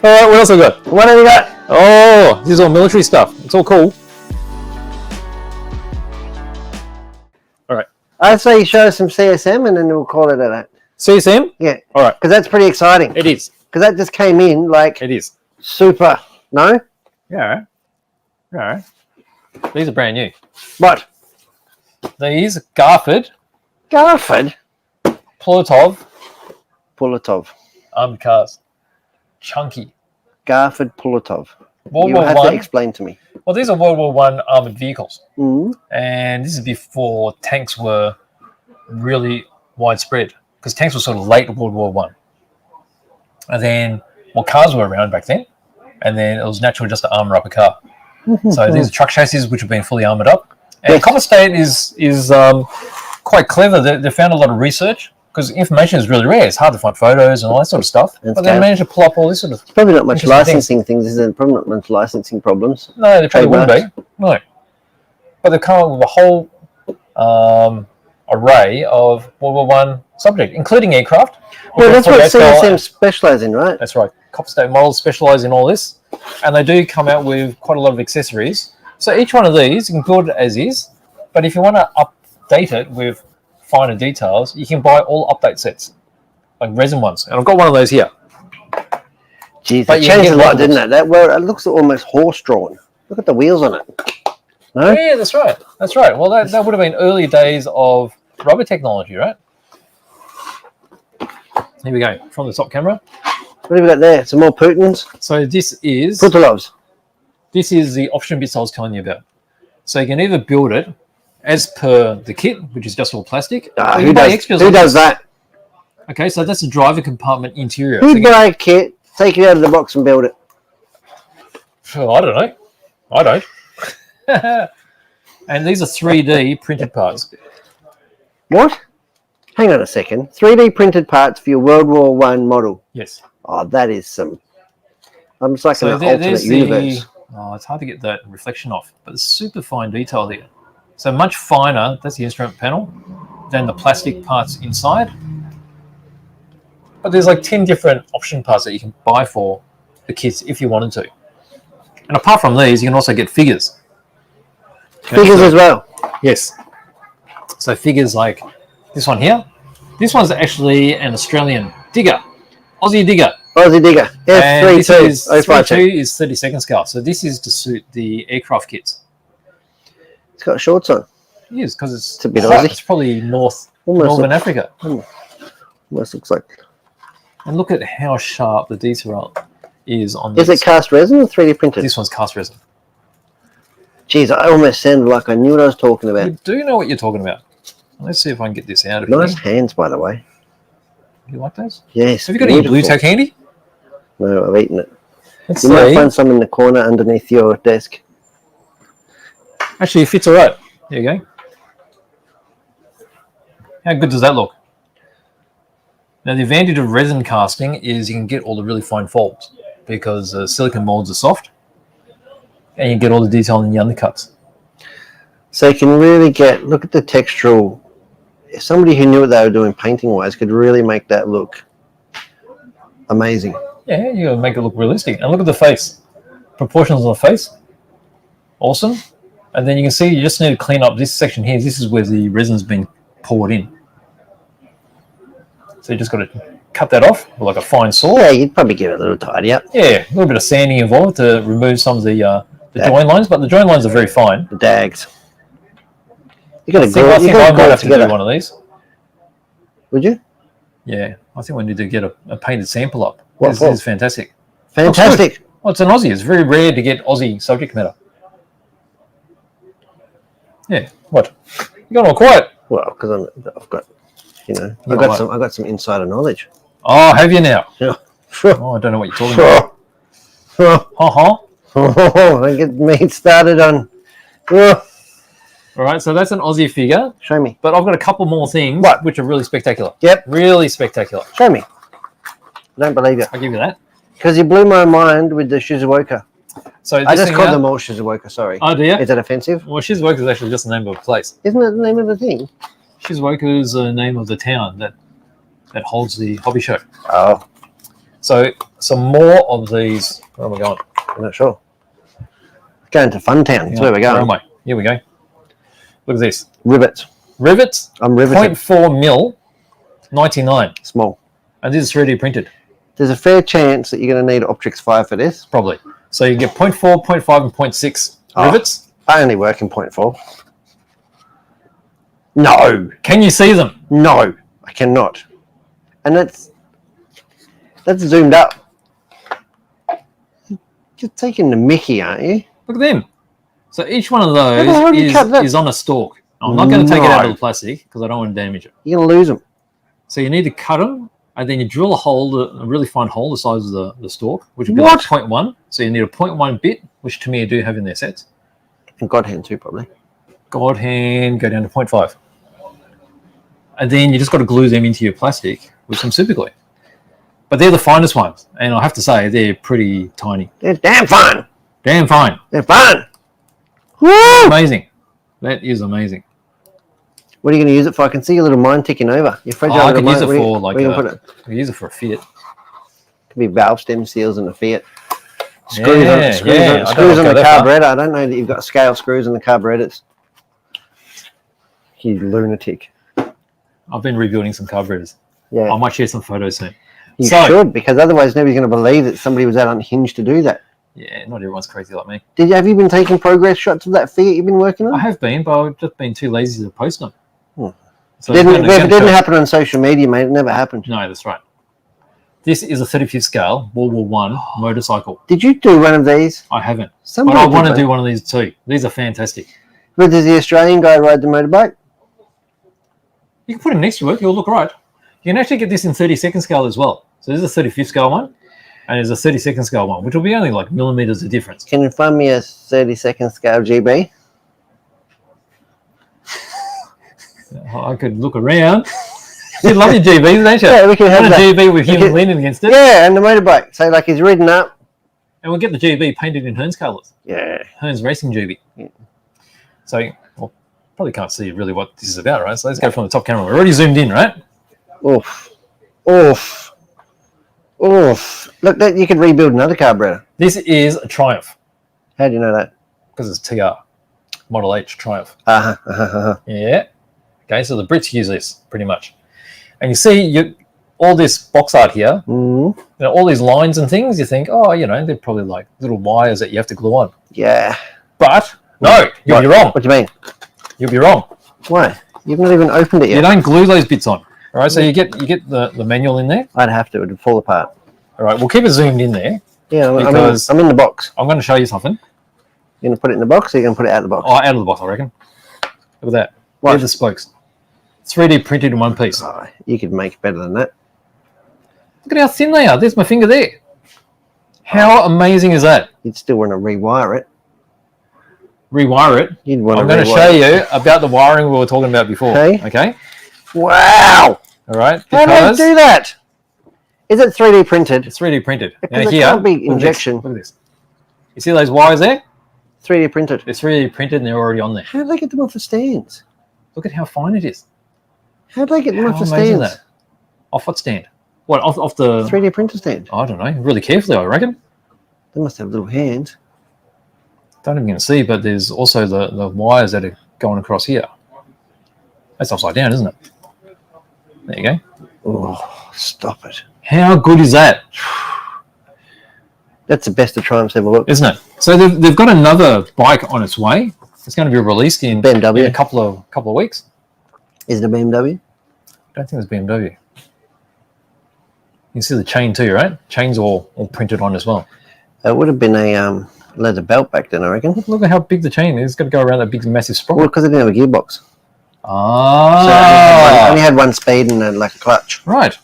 All right, what else have we got? What have you got? Oh, this is all military stuff. It's all cool. All right. I'd say you show us some CSM and then we'll call it at that. CSM? Yeah. All right. Because that's pretty exciting. It is. Because that just came in like It is. super. No? Yeah. All right. These are brand new. What? These Garford-Putilov Putilov. armored cars. Chunky. Garford-Putilov. World You War have One. to explain to me. Well, these are World War One armored vehicles, Mm. and this is before tanks were really widespread. Because tanks were sort of late World War One, and then cars were around back then, and then it was natural just to armor up a car. So these are truck chassis which have been fully armored up. And Yes. Copper State is quite clever. They found a lot of research because information is really rare. It's hard to find photos and all that sort of stuff. And but they managed to pull up all this sort of. It's probably not much Interesting licensing things, is it? Probably not much licensing problems. No, they probably wouldn't be. No, but they've come up with a whole array of World War One subject, including aircraft. Well, that's what CSM specialise in, right? That's right. Copper State models specialise in all this, and they do come out with quite a lot of accessories. So each one of these, you can build it as is, but if you want to update it with finer details, you can buy all update sets, like resin ones. And I've got one of those here. Jeez, But it you can changed get a lot, multiples. didn't it? It looks almost horse-drawn. Look at the wheels on it. No? Yeah, that's right. That's right. Well, that would have been early days of rubber technology, right? Here we go, from the top camera. What have we got there? Some more Putins? So this is Putilovs. the option bits I was telling you about. So you can either build it as per the kit, which is just all plastic. or you Who can buy does, extras who on does this. that? Okay, so that's the driver compartment interior. So Who'd you can- buy a kit, take it out of the box and build it? Oh, I don't know. I don't. And these are 3D printed parts. What? Hang on a second. 3D printed parts for your World War One model. Yes. Oh, that is some... I'm just like So an alternate there's universe. it's hard to get that reflection off, but there's super fine detail there. So much finer, that's the instrument panel, than the plastic parts inside. But there's like 10 different option parts that you can buy for the kits if you wanted to. And apart from these, you can also get figures. Okay, Figures so- as well. Yes. So figures like this one here. This one's actually an Australian digger, Aussie digger. Aussie digger. And this is F32. 32 is 32nd scale. So this is to suit the aircraft kits. It's got shorts on. It is because it's a bit hot. Aussie. It's probably Almost northern looks- Africa. Almost looks like... And look at how sharp the detail is on this. Is it cast resin or 3D printed? This one's cast resin. Jeez, I almost sounded like I knew what I was talking about. You do know what you're talking about. Let's see if I can get this out of Nice here. hands, by the way. You like those? Yes. Have you got any blue beautiful. tack handy? No, I've eaten it. Let's You might see. find some in the corner underneath your desk. Actually, it fits all right. There you go. How good does that look? Now, the advantage of resin casting is you can get all the really fine folds because silicone molds are soft and you get all the detail in the undercuts. So you can really look at the textural. Somebody who knew what they were doing painting-wise could really make that look amazing. Yeah, you gotta make it look realistic. And look at the face. Proportions on the face. Awesome. And then you can see you just need to clean up this section here. This is where the resin's been poured in. So you just got to cut that off with like a fine saw. Yeah, you'd probably give it a little tidy up. Yeah, a little bit of sanding involved to remove some of the join lines, but the join lines are very fine. The dags. You got to I glue it. think You I got to might glue it have to do together. one of these. Would you? Yeah, I think we need to get a painted sample up. What This for? is fantastic. Fantastic. Well, it's an Aussie. It's very rare to get Aussie subject matter. Yeah. What? You got all quiet. Well, because I've got, You got what? I got some insider knowledge. Oh, have you now? Yeah. Oh, I don't know what you're talking about. Don't get me started on. All right, so that's an Aussie figure, Show me. but I've got a couple more things which are really spectacular. Yep. Really spectacular. Show me. I don't believe you. I'll give you that. Because you blew my mind with the Shizuoka. So I this just thing called out- them all Shizuoka, sorry. Oh, do you? Is that offensive? Well, Shizuoka is actually just the name of a place. Isn't that the name of the thing? Shizuoka is the name of the town that holds the hobby show. Oh. So some more of these. Where am I going? I'm not sure. Going to Funtown. That's where we're going. Where am I? Here we go. Look at this. Rivets. Rivets. I'm riveted. 0.4 mil, 99. Small. And this is 3D printed. There's a fair chance that you're going to need Optrix 5 for this. Probably. So you get 0.4, 0.5, and 0.6 rivets. I only work in 0.4. No. Can you see them? No, I cannot. And that's zoomed up. You're taking the mickey, aren't you? Look at them. So each one of those is on a stalk. I'm not going to take it out of the plastic because I don't want to damage it. You're going to lose them. So you need to cut them, and then you drill a hole, a really fine hole the size of the stalk, which would be like 0.1. So you need a 0.1 bit, which to me I do have in their sets. And God hand too, probably. God hand, go down to 0.5. And then you just got to glue them into your plastic with some super glue. But they're the finest ones, and I have to say they're pretty tiny. They're damn fine. Damn fine. They're fine. Woo! Amazing. That is amazing. What are you going to use it for? I can see your little mine ticking over. Your fragile I little can use mine. it for like I can use it for a Fiat. Could be valve stem seals in a Fiat. Screws Yeah, on the carburetor. I don't know that you've got scale screws on the carburetors. You lunatic. I've been rebuilding some carburetors. Yeah. I might share some photos soon. You should, because otherwise nobody's going to believe that somebody was that unhinged to do that. Yeah, not everyone's crazy like me. Have you been taking progress shots of that Fiat you've been working on? I have been, but I've just been too lazy to post them. So if it didn't happen on social media, mate, it never happened. No, that's right. This is a 35th scale World War I motorcycle. Did you do one of these? I haven't. Somebody but I want to do one of these too. These are fantastic. But does the Australian guy ride the motorbike? You can put him next to it. He'll look right. You can actually get this in 32nd scale as well. So there's a 35th scale one, and there's a 32nd scale one, which will be only like millimeters of difference. Can you find me a 32nd scale GB? I could look around. You love your GBs, don't you? Yeah, we can have a GB with him leaning against it. Yeah, and the motorbike. So like he's ridden up. And we'll get the GB painted in Hearns colours. Yeah. Hearns Racing GB. Yeah. So, well, probably can't see really what this is about, right? So let's go from the top camera. We're already zoomed in, right? Oof. Oof. Oof. Look, you could rebuild another carburetor. This is a Triumph. How do you know that? Because it's TR. Model H Triumph. Uh-huh. Yeah. Okay, so the Brits use this, pretty much. And you see all this box art here, all these lines and things, you think, oh, they're probably like little wires that you have to glue on. Yeah. But, no, you'll be wrong. What do you mean? You'll be wrong. Why? You've not even opened it yet. You don't glue those bits on. All right, so you get the manual in there. I'd have to. It would fall apart. All right, we'll keep it zoomed in there. Yeah, I'm in the box. I'm going to show you something. You're going to put it in the box, or you're going to put it out of the box? Oh, out of the box, I reckon. Look at that. What? There's the spokes. 3D printed in one piece. Oh, you could make better than that. Look at how thin they are. There's my finger there. How amazing is that? You'd still want to rewire it. Rewire it? You'd want I'm going to show you about the wiring we were talking about before. Okay? Wow! All right. How do you do that? Is it 3D printed? It's 3D printed. Because it can't be injection. Look at this. You see those wires there? 3D printed. They're 3D printed and they're already on there. How do they get them off the stands? Look at how fine it is. How do they get them off the stands? That? Off what stand? What, off the... 3D printer stand. I don't know. Really carefully, I reckon. They must have little hands. Don't even going to see, but there's also the wires that are going across here. That's upside down, isn't it? There you go. Oh, stop it. How good is that? That's the best of Triumphs ever looked. Isn't it? So they've got another bike on its way. It's going to be released in BMW. In a couple of weeks. Is it a BMW? I don't think it's BMW. You can see the chain too, right? Chain's all printed on as well. It would have been a leather belt back then, I reckon. Look at how big the chain is. It's got to go around that big, massive sprocket. Well, because it didn't have a gearbox. Ah. So it only had one speed and like a clutch. Right.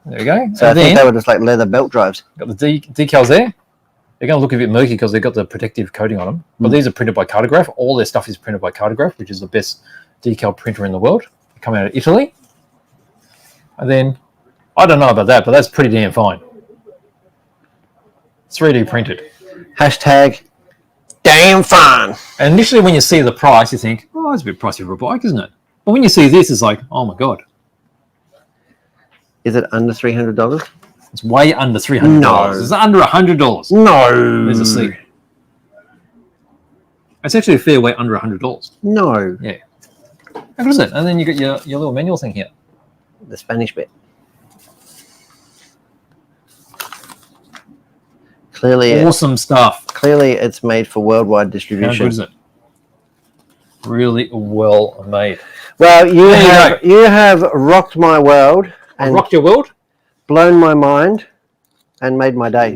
There you go. So I think they were just like leather belt drives. Got the decals there. They're going to look a bit murky because they've got the protective coating on them. But these are printed by Cartograph. All their stuff is printed by Cartograph, which is the best decal printer in the world. They come out of Italy. And then, I don't know about that, but that's pretty damn fine. It's 3D printed. Hashtag damn fine. And initially when you see the price, you think, oh, it's a bit pricey for a bike, isn't it? But when you see this, it's like, oh my God. Is it under $300? It's way under $300. No. It's under $100. No. There's a seat. It's actually a fair way under $100. No. Yeah. How good is it? And then you got your little manual thing here. The Spanish bit. Clearly, Awesome stuff. clearly it's made for worldwide How distribution. good is it? Really well made. Well, you have rocked my world I and rocked your world. blown my mind and made my day.